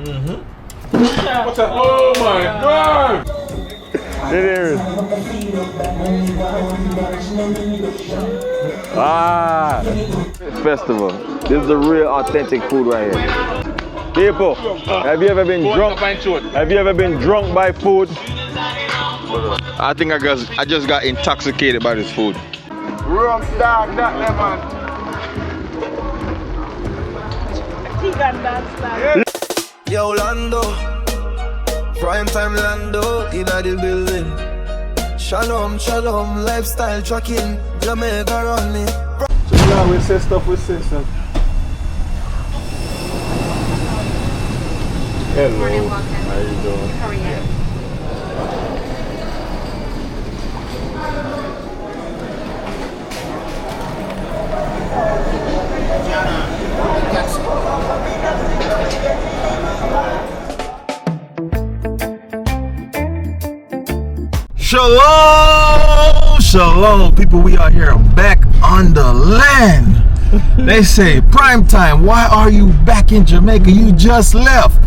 What's up? Oh my God! It is. Ah, festival. This is the real authentic food right here. People, have you ever been drunk? Have you ever been drunk by food? I think I just got intoxicated by this food. Rum dog, that man. Yo, Lando, prime time Lando in the building. Shalom, shalom, lifestyle trucking, Jamaica running. So you know, we say stuff, we say stuff. Hello, Morning, welcome. how you doing? How are you? Shalom, shalom, people. We are here back on the land. They say prime time. Why are you back in Jamaica? You just left.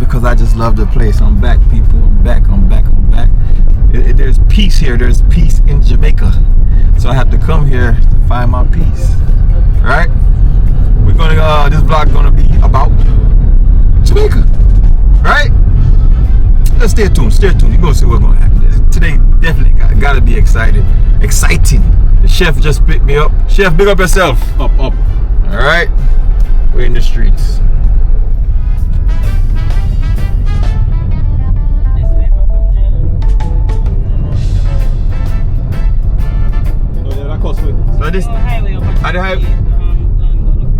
Because I just love the place. I'm back, people. I'm back. There's peace here. There's peace in Jamaica. So I have to come here to find my peace. Right? We're gonna. This vlog gonna be about Jamaica. Right? Let's stay tuned. You're gonna see what's gonna happen. Today definitely gotta be exciting. The chef just picked me up. Chef, big up yourself. Up. Alright. We're in the streets. So this at the highway.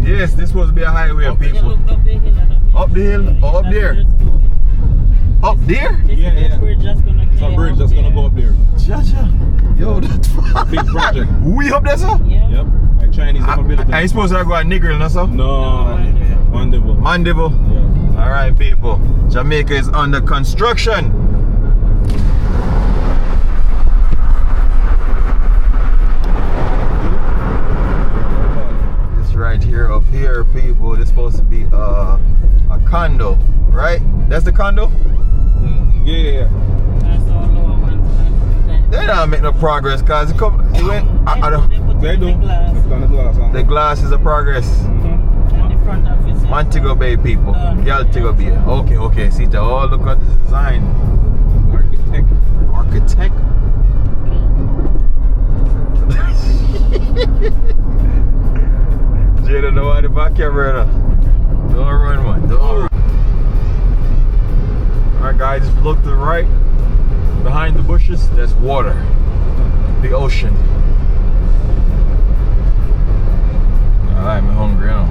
Yes, this supposed to be a highway, people. Up the hill or up there? Up there? Yeah. Some bridge that's gonna go up there. Jaja. Yo, that's Big project. we up there, sir? Yep. My Chinese ability. I ain't supposed to go at Nigger, no, sir? No. Mandeville. Yeah. Alright, people. Jamaica is under construction. This right here, up here, people. This supposed to be a condo, right? That's the condo? Yeah. They don't make no progress, cause it went. They do. The glass is a progress. Montego Bay people. Galtigo Bay. Okay. See, oh, look at the design. Architect. Jada, know why the back camera. Don't run, man. Don't run. Alright, guys, look to the right. Behind the bushes, that's water. The ocean. Alright, I'm hungry now.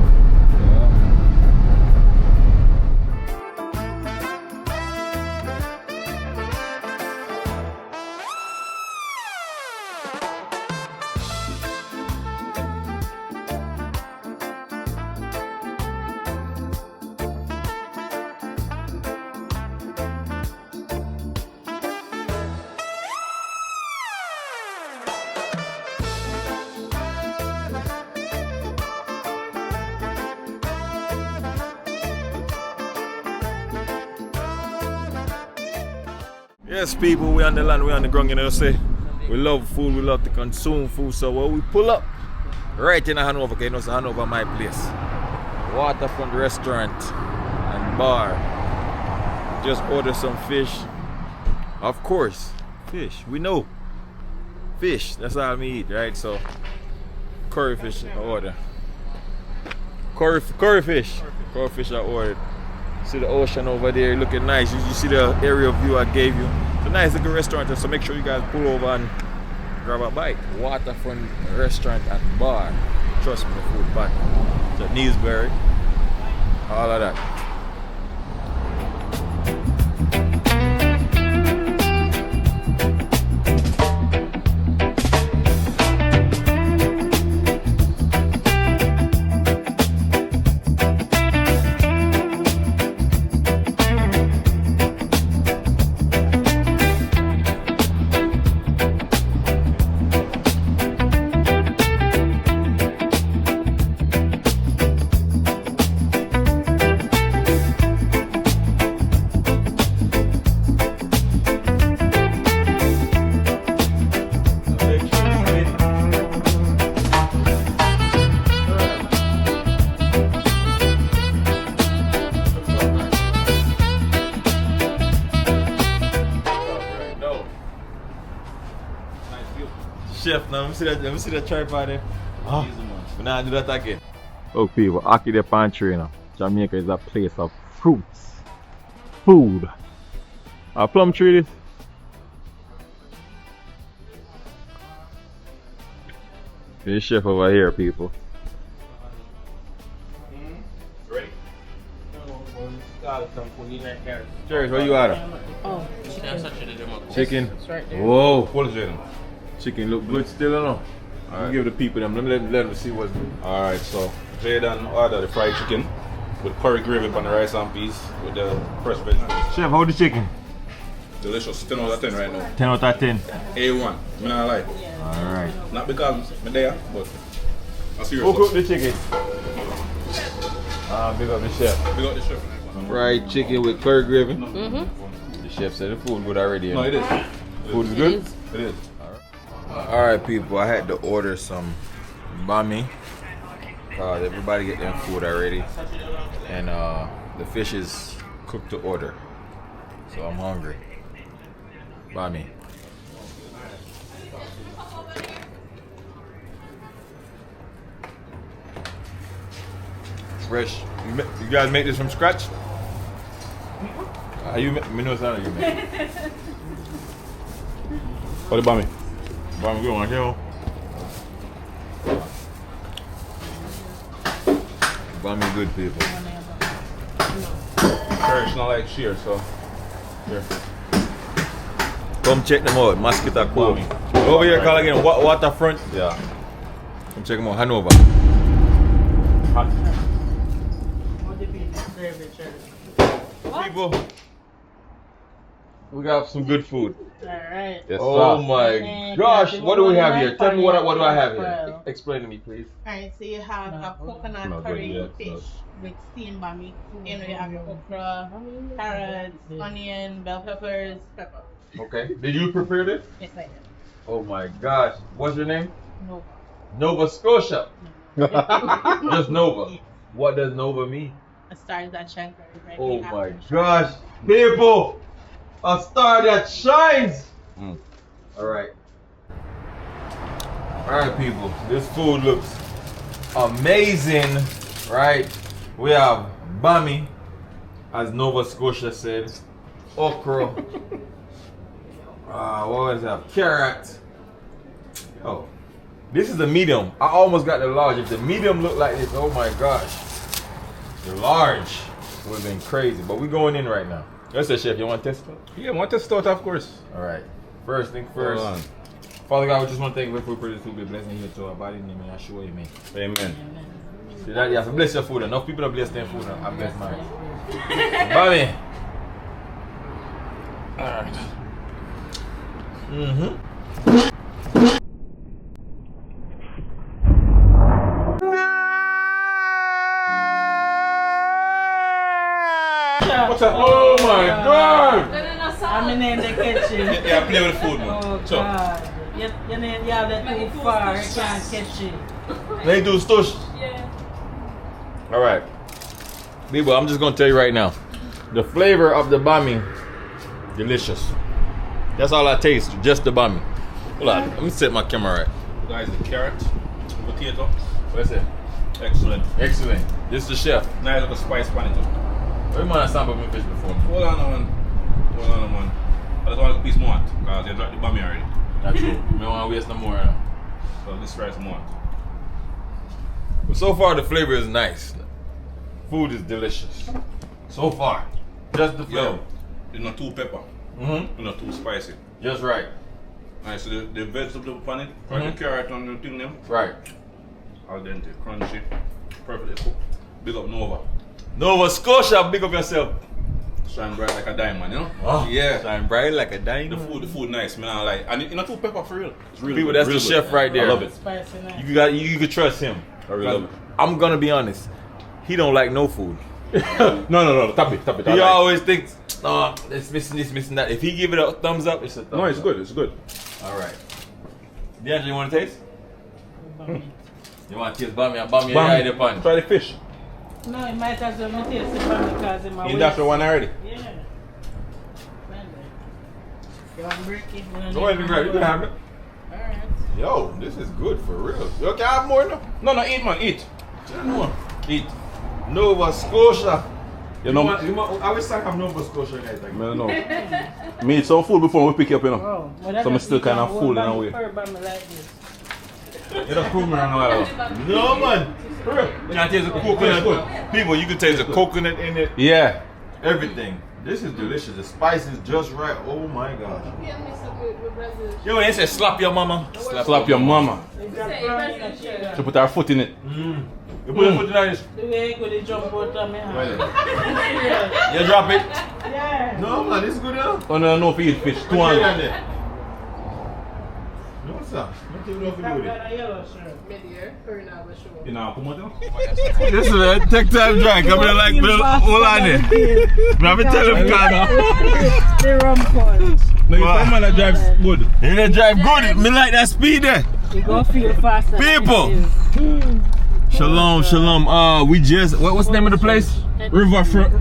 Yes, people, we on the land, we on the ground, you know, say we love food, we love to consume food. So when we pull up right in Hanover, okay, you know, so Hanover my place, Waterfront restaurant and bar. Just order some fish. Of course, fish. We know fish. That's all we eat, right? So curry fish I order. Curry fish I ordered. See the ocean over there looking nice. You see the aerial view I gave you. It's a nice looking restaurant, so make sure you guys pull over and grab a bite. Waterfront restaurant and bar. Trust me, the food bad. So Neesbury, all of that. chef now. Let me see that tripod there. Oh, we're not do that again. Look people, Aki the pantry now. Jamaica is a place of fruits, food. A plum tree this. This chef over here, people. Ready? Cheers, what you out of? Oh, Chicken. it's right there. Whoa. What is it? Chicken look good still, or no? Alright. Give the people them. Let them see what's good. Alright, so Jaden ordered the fried chicken with curry gravy on the rice and peas with the fresh vegetables. Chef, how the chicken? Delicious. 10 out of 10 right now. 10 out of 10. A1. Me not lie. Alright. Not because I'm there, but I'm serious. Who cooked the chicken? Big up the chef. We got the chef. Fried chicken with curry gravy. Mm-hmm. The chef said the food good already. No, it is. Food is good? It is. Alright people, I had to order some bami. Cause everybody get their food already. And the fish is cooked to order. So I'm hungry. Bami. Fresh. You guys make this from scratch? You me know it's not you make. What about me? Bami good one here. Bami good people. Church not like shear, so here. Come check them out. Mosquito Cove. Over here, call again. Waterfront. Yeah. Come check them out. Hanover. People, we got some good food. Alright. Yes, Oh sir. my gosh, what do we have here? Tell me what do I have here? Explain to me, please. Alright, so you have a coconut Smells curry good, yeah, fish with steamed bami. You know, you have your okra, carrots, onion, bell peppers, pepper. Okay. Did you prepare this? Yes, I did. Oh my gosh. What's your name? No. Nova Scotia. Just Nova. What does Nova mean? A star that shines. Right Oh my gosh. People! A star that shines! Alright. Alright people. This food looks amazing. Right? We have bami, as Nova Scotia said. Okra. What is that? Carrot. Oh. This is the medium. I almost got the large. If the medium looked like this, oh my gosh. The large would have been crazy. But we're going in right now. Yes, sir, chef. You want to test it? Yeah, want to start, of course. Alright. First thing first. Hold on. Father God, we just want to thank you for this food. Be blessing here to our body. In the name of Yeshua, amen. Amen. See that? You have to bless your food. Enough people don't bless their food. I bless mine. Bobby. Alright. What's up? Oh my god! I'm in the kitchen. Yeah, play with the food, man. Oh So, God. You have that too far. You can't catch it. They do stush. Alright. People, I'm just gonna tell you right now. The flavor of the bami, delicious. That's all I taste, just the bami. Hold on, let me set my camera right. guys, the carrot, potato, What's it? excellent. Excellent. This is the chef. Nice little spice pan it too. Where man sample my fish before? Hold on, man. Hold on, man. I just want a piece more, because you dropped the bami already. That's true. I don't want to waste no more. So this rice more. But so far the flavor is nice. Food is delicious. So far. Just the flavor. Yo, it's not too pepper. Mm-hmm. It's not too spicy. Just right. Alright, so the vegetable pan it, the carrot and the thing them, Right. al dente, crunchy, perfectly cooked. Big up Nova. Nova Scotia, big up yourself. Shine bright like a diamond, you know? Oh, Yeah. shine bright like a diamond. The food nice, man. I like, and it's not too pepper for real. It's really People, good, that's really the good. chef right there. I love it. Spicy nice. You could trust him. I really love it. I'm gonna be honest. He don't like no food. No, tap it. He always thinks, oh, it's missing this, missing that. If he give it a thumbs up, it's a thumbs No, it's up. good, it's good. All right. DeAndre, you want to taste? You want to taste bami? Bami, Bam. in the pan. Try the fish. No, it might as well not taste it from because in my In that one already. Yeah. You want to break it? Go ahead and grab it. You can have it. Alright. Yo, this is good for real. You can have more now? No, eat man, eat. Eat. Nova Scotia. You know, I wish I have Nova Scotia guys. Like no. Me eat some food before we pick you up, you know. Oh, well, So I'm still kind of full in a way. You don't prove me wrong while. No man. You can taste the coconut. People, you can taste the coconut in it. Yeah. Everything. This is delicious. The spice is just right. Oh my gosh. Yo, they say slap your mama. Slap your mama. She put her foot in it. You put your foot in this. The way you go to jump out of my hand. You drop it. Yeah. No man, this is good enough. Oh no, no for eat fish. 200. No sir. Not even know if you do it. You know, come on. This is a take time drink. I'm gonna like hold on there. I'm gonna tell him The rum punch. No, you find man that drives good. You gonna drive good. Me like that speed there. You go feel faster. People. Shalom. We just what's the name of the place? Riverfront.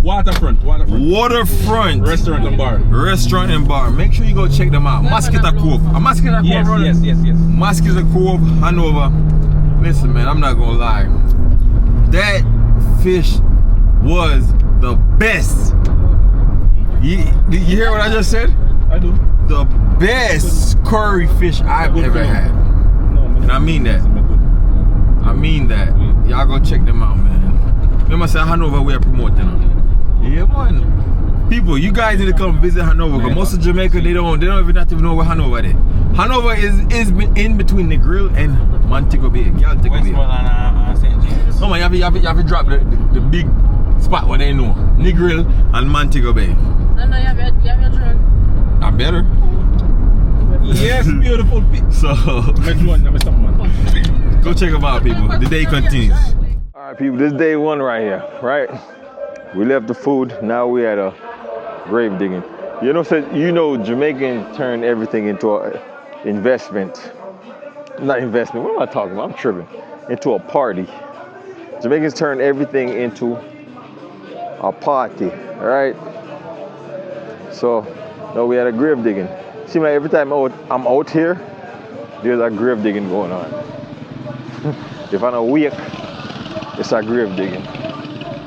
Waterfront. Waterfront. Restaurant and bar. Make sure you go check them out. Mosquito Cove. A Mosquito Cove. Yes. Mosquito Cove, Hanover. Listen, man, I'm not gonna lie. That fish was the best. You hear what I just said? I do. The best curry fish I've ever had. And I mean that. Y'all go check them out, man. Remember I said Hanover we are promoting them. Yeah, man. People, you guys need to come visit Hanover because most of Jamaica they don't even know where Hanover is. Hanover is in between the grill and Montego Bay. Y'all take it. No man, you have to drop the big spot where they know. Negril and Montego Bay. No, you have your drug. I better. Yes, beautiful. So go check them out, people. The day continues. Alright people, this is day one right here, right? We left the food, now we at a grave digging. You know Jamaican turn everything into an investment. Not investment, what am I talking about? I'm tripping. Into a party. Jamaicans turn everything into a party, alright? So, no, we had a grave digging. Seems like every time I'm out here, there's a grave digging going on. If I'm awake, it's a grave digging.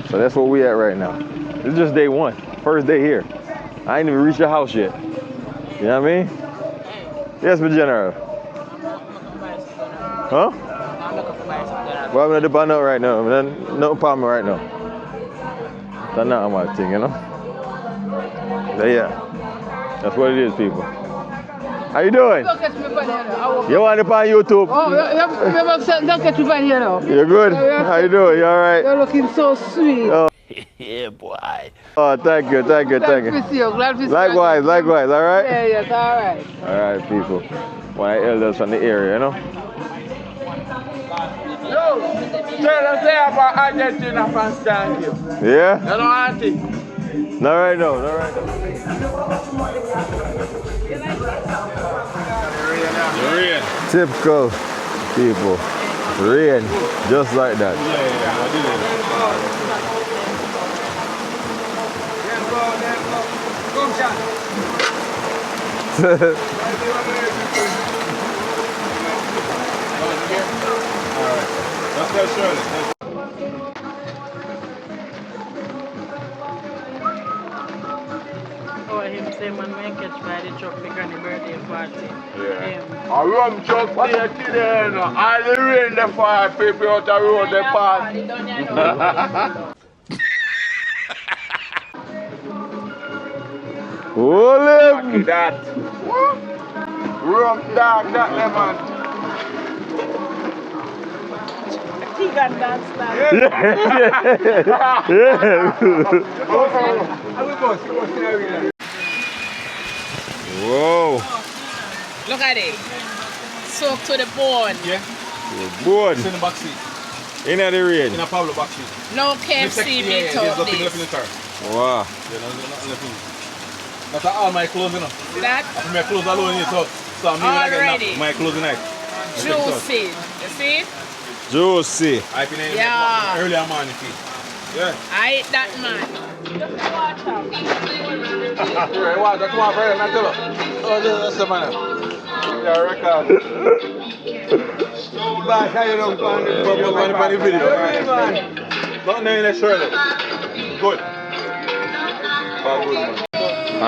So that's where we at right now. This is just day one, first day here. I ain't even reached the house yet. You know what I mean? Yes, my general. Huh? Well, I'm gonna depend out right now. No problem right now. That's not my thing, you know? So yeah, that's what it is, people. How you doing? You want to on YouTube? Oh, don't get me here now. You're good? How you doing? You alright? You're looking so sweet. Oh. Yeah, boy. Oh, thank you. Glad to see you. Likewise, alright? Yeah, yes, alright. Alright, people. One of the elders from the area, you know? Yo, tell us about Argentina fans down here. Yeah? You know, auntie? Not right now. Rain. Typical people. Rain, just like that. Yeah, I did it. Let's go, Shirley. Oh, him say man may catch by the truck because the birthday party. Yeah. I rum truck there today, no. All the rain the fire, people out the road, they pass. Hold him! That. Rum dog, that lemon. He got dance now. Whoa. Look at it. Soaked to the bone. Yeah. Good. It's in the back seat. In the rain. In a Pablo back seat. No KFC meat There's out nothing left in the this. car. Wow. Yeah, nothing left in it. That's all my clothes, you know. That After my clothes alone, you so I'm already my clothes tonight. juicy. You see? Juicy. I been Yeah. early morning feed. Yeah. I eat that man. Wow, that's my brother, not tell her. Oh, that's the man. All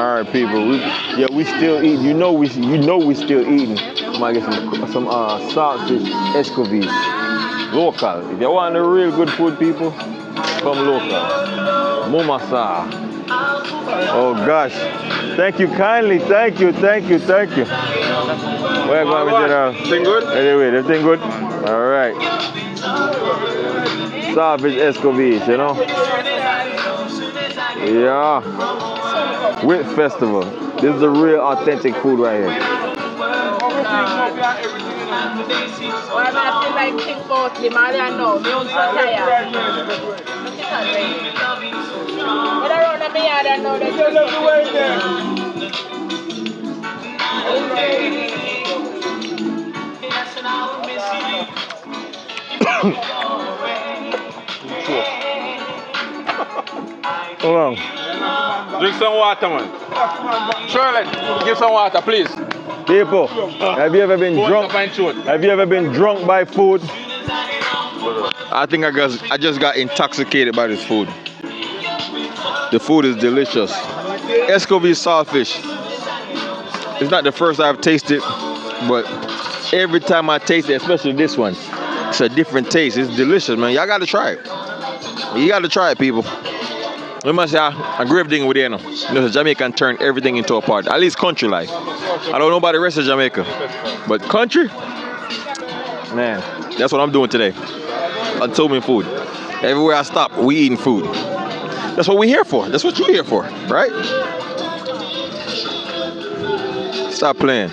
right, people. We still eating. You know we still eating. I might get some saltfish escovis, local. If you want the real good food, people, come local. Mumasa. Oh gosh, thank you kindly. Thank you. Where going with it? Everything good? Anyway, everything good. All right. Saltfish escovis, you know. Yeah. With festival. This is the real authentic food right here. Why not feel like think about the Lando? Me on Satire. But around the yard I know that you're not going there. Hold on. Drink some water, man. Charlotte, give some water, please. People, have you ever been drunk? Have you ever been drunk by food? I think I just got intoxicated by this food. The food is delicious. Escovitch saltfish. It's not the first I've tasted, but every time I taste it, especially this one, it's a different taste. It's delicious, man. Y'all gotta try it. You gotta try it, people. We must say a great thing with you know. The Jamaican turn everything into a party. At least country life. I don't know about the rest of Jamaica, but country, man, that's what I'm doing today. Until me food. Everywhere I stop, we eating food. That's what we're here for. That's what you're here for, right? Stop playing.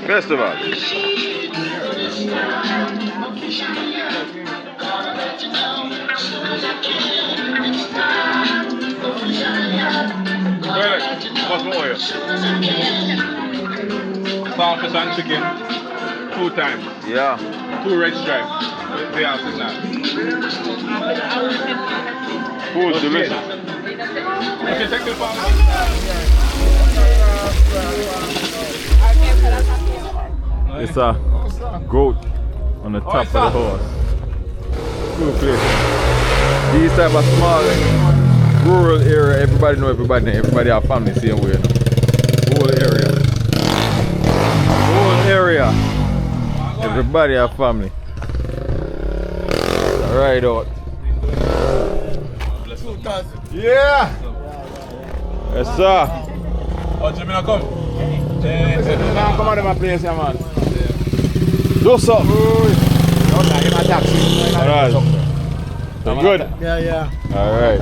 Festival. What's more oil? Saltfish and chicken, 2 times. Yeah. 2 red stripes. They are that. Food delicious. Okay, take the farm. It's a goat on the top of the horse. Cool place. These type of small rural area, everybody know everybody. Everybody have family same way. Whole area. Everybody have family. Right out. Yeah. Yes, sir. Oh, Jimmy, come. Come out of my place, yeah, man. Do something. Alright. Good. Yeah. Alright.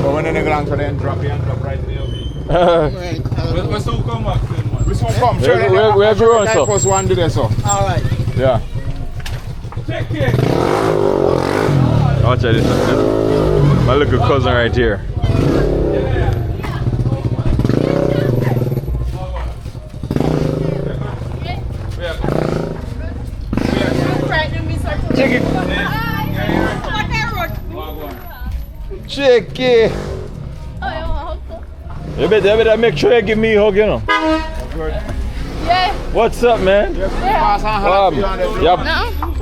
But when they go for them, drop right there. We're so come back then, man. We soon come. We're growing, so. First one do this, so. Alright. Yeah. Check it. Watch this. My little cousin right here. Check it. Check it. You better make sure you give me a hug, you know. Yeah. What's up, man? Yeah.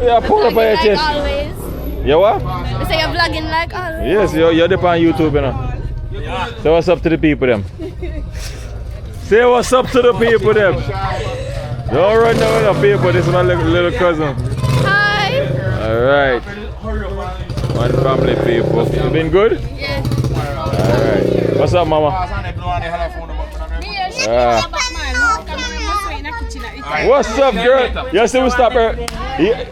Yeah, pull up on your Like chest. always. You what? You say you're vlogging like always. Yes, you're up on YouTube, you know. Say what's up to the people, them. Say what's up to the people, them. Don't run down with the people. This is my little cousin. Hi. Alright. One family, people. You been good? Yeah. Alright. What's up, mama? What's up, girl? You see we stop her.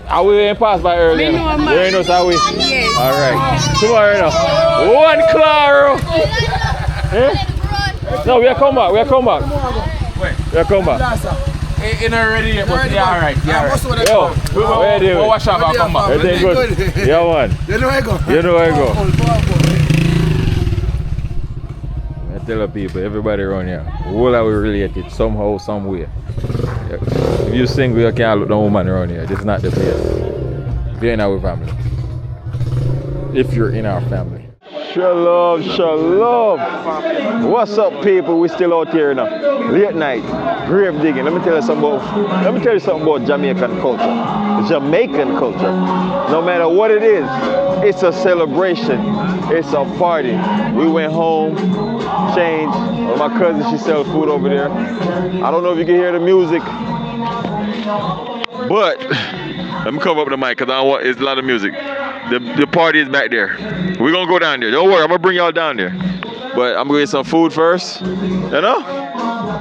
I will ain't pass by earlier. You ain't know how we. Yes. Alright. Tomorrow now. One claro. Eh? No, we are come back. We are come back. We are come back. Ain't already yet, but yeah, alright. Yo, where do you? Go wash up, I'll come back. Everything good? Yeah, man. You know where I go? You know where I go. I tell the people, everybody around here, all are we related somehow, some way. If you single, you can't look no woman around here. This is not the place. If you're in our family. If you're in our family. Shalom, shalom. What's up, people? We still out here now. Late night, grave digging. Let me tell you something about Jamaican culture. Jamaican culture. No matter what it is, it's a celebration. It's a party. We went home, changed. My cousin, she sells food over there. I don't know if you can hear the music, but let me cover up the mic because I don't want. It's a lot of music. The party is back there. We're gonna go down there. Don't worry, I'm gonna bring y'all down there. But I'm gonna get some food first. You know?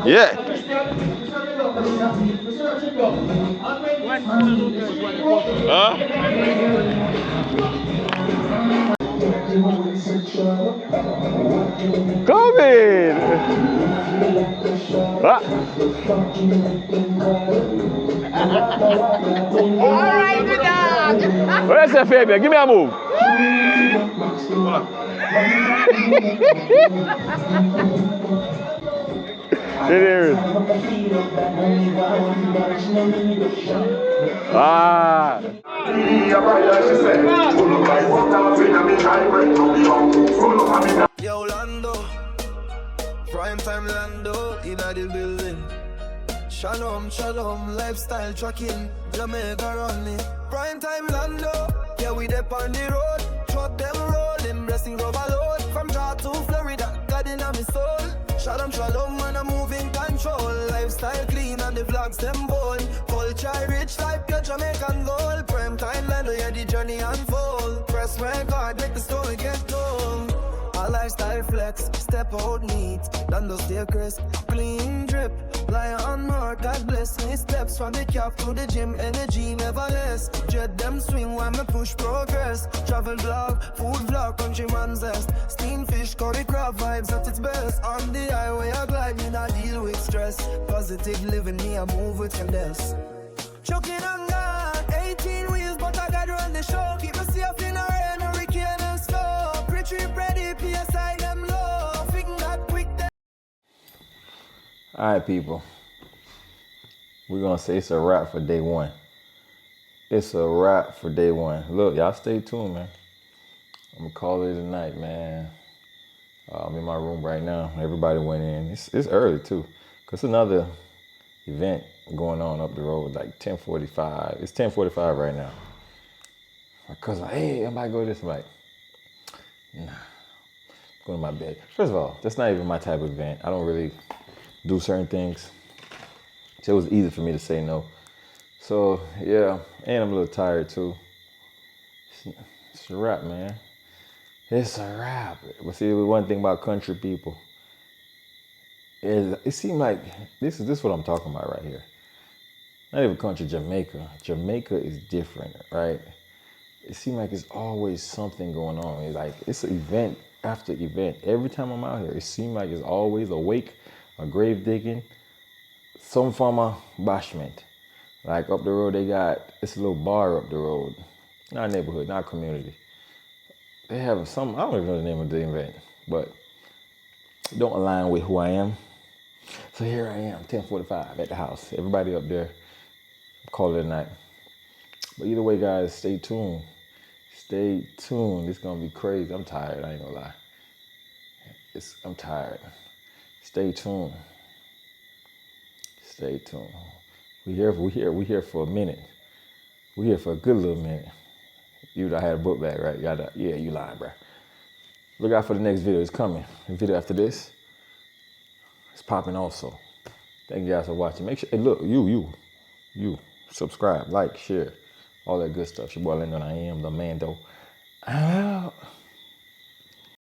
Yeah. Huh? Come in. Ah. Alright, the dog. Where's that Fabian? Give me a move. It is. Ah. Yo, Lando, prime time Lando, in the building. Shalom, shalom, lifestyle trucking, Jamaica running. Prime time Lando, yeah, we dep on the road. Truck them rolling, blessing overload. From Georgia to Florida, God in my soul. Shalom, shalom, man, I'm moving control. Lifestyle clean and the vlogs them bold. Culture rich like your Jamaican gold. Prime time Lando, yeah, the journey unfold. Press record, make the story get told. A lifestyle flex, step out neat. Lando stay crisp, clean drip. Lie on mark, God bless me. Steps from the cap to the gym, energy never less. Jet them swing when me push progress. Travel vlog, food vlog, countryman zest. Steam fish, curry crab vibes at its best. On the highway I glide, me not deal with stress. Positive living, me I move with finesse. Choking on God, 18 wheels, but I gotta run the show. Keep me safe in a rain, hurricane and snow. Pre-trip ready, PSI them low. Think that quick. All right, people. We're gonna say it's a wrap for day one. It's a wrap for day one. Look, y'all stay tuned, man. I'm gonna call it a night, man. I'm in my room right now. Everybody went in. It's early too, cause another event going on up the road, like 10:45. It's 10:45 right now. My cousin, like, hey, I might go to this. I'm like, nah, go to my bed. First of all, that's not even my type of event. I don't really do certain things. So it was easy for me to say no. So yeah, and I'm a little tired too. It's a wrap, man. It's a wrap. But see, one thing about country people is it seemed like this is what I'm talking about right here. Not even country, Jamaica. Jamaica is different, right? It seems like it's always something going on. It's like it's an event after event. Every time I'm out here, it seems like it's always a wake, a grave digging, some form of bashment. Like up the road, they got this little bar up the road. Not neighborhood, not community. They have some, I don't even know the name of the event, but it don't align with who I am. So here I am, 10:45 at the house. Everybody up there, call it a night. But either way, guys, stay tuned. Stay tuned. It's gonna be crazy. I'm tired, I ain't gonna lie. I'm tired. Stay tuned. Stay tuned. We here for a minute. We here for a good little minute. You I had a book bag, right? Yeah, you lying, bro. Look out for the next video. It's coming. The video after this, it's popping also. Thank you guys for watching. Make sure, hey, look, you subscribe, like, share, all that good stuff. Your boy Lando, and I am the Mando. Out.